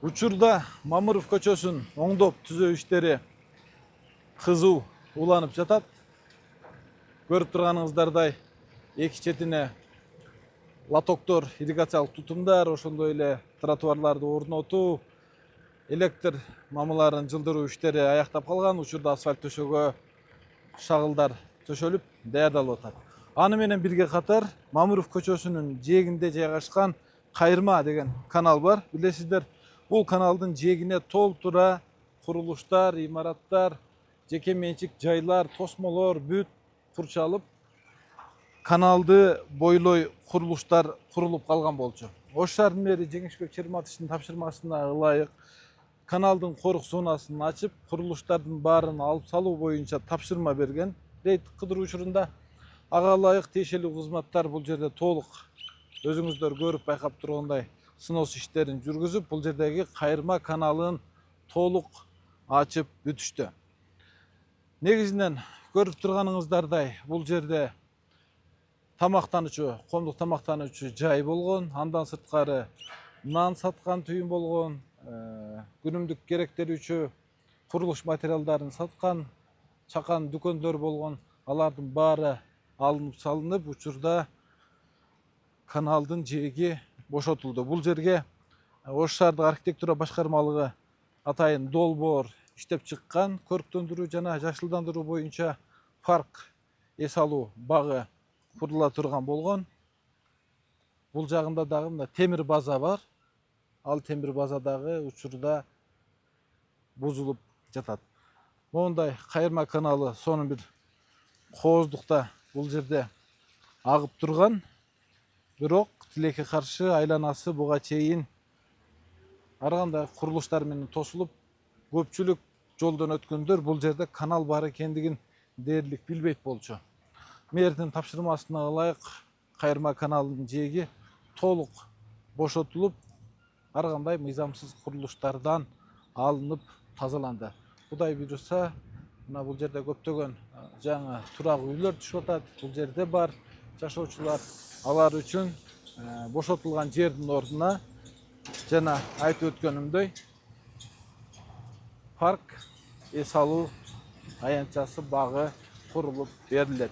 Учурда Мамыров көчөсүн оңдоп түзөө иштери кызуу уланып жатат. Көрүп турганыңыздардай эки четине лотоктор, ирригациялык тутумдар, ошондой эле тротуарларды орнотуу, электр мамыларын жылдыруу иштери аяктап калган. Учурда асфальт төшөөгө шагылдар төшөлүп даярдалып атат. Аны менен бирге катар Мамыров көчөсүнүн жээгинде жайгашкан Кайырма деген канал бар. Билесиздер, бул каналдын жээгине толтура курулуштар, имараттар, жеке менчик жайлар, тосмолор бүт курчалып, каналды бойлой курулуштар курулуп калган болчу. Ош шаарынын мэри Жеңишбек Черматовичтин тапшырмасына ылайык каналдын корук зонасын ачып, курулуштардын баарын алып салуу боюнча тапшырма берген. Рейд кыдыруу учурунда ага ылайык тиешелүү кызматтар бул жерде толук өзүңүздөр көрүп байкап тургандай сыноос иштерин жүргүзүп, бул жердеги Кайырма каналын толук ачып бүтүштү. Негизинен көрүп турганыңыздардай бул жерде тамактануучу, коомдук тамактануучу жай болгон, андан сырткары нан саткан түйүн болгон, күнүмдүк керектерүүчү курулуш материалдарын саткан чакан дүкөндөр болгон. Алардын баары алынып салынып, учурда каналдын жээги бошотулду. Бул жерге Ош шаардык архитектура башкармалыгы атайын долбоор иштеп чыккан, көрктөндүрүү жана жашылдандыруу боюнча парк эс алуу багы курула турган болгон. Бул жагында дагы мына темир база бар. Ал темир база дагы учурда бузулуп жатат. Мондай Кайырма каналы сонун бир кооздукта бул жерде агып турган. Бирок тилекке каршы айланасы буга чейин ар кандай курулуштар менен тосулуп, көпчүлүк жолдон өткөндөр бул жерде канал бар экендигин дээрлик билбейт болчу. Мэрдин тапшырмасына ылайык Кайырма каналынын жээги толук бошотулуп, ар кандай мыйзамсыз курулуштардан алынып тазаланды. Кудай буйруса, мына бул жерде көптөгөн жаңы турак үйлөр түшүп атат. Бул жерде бар жашоочулар, алар үчүн бошотулган жердин ордуна жана айтып өткөнүмдөй парк эс алуу аянтчасы багы курулуп берилет.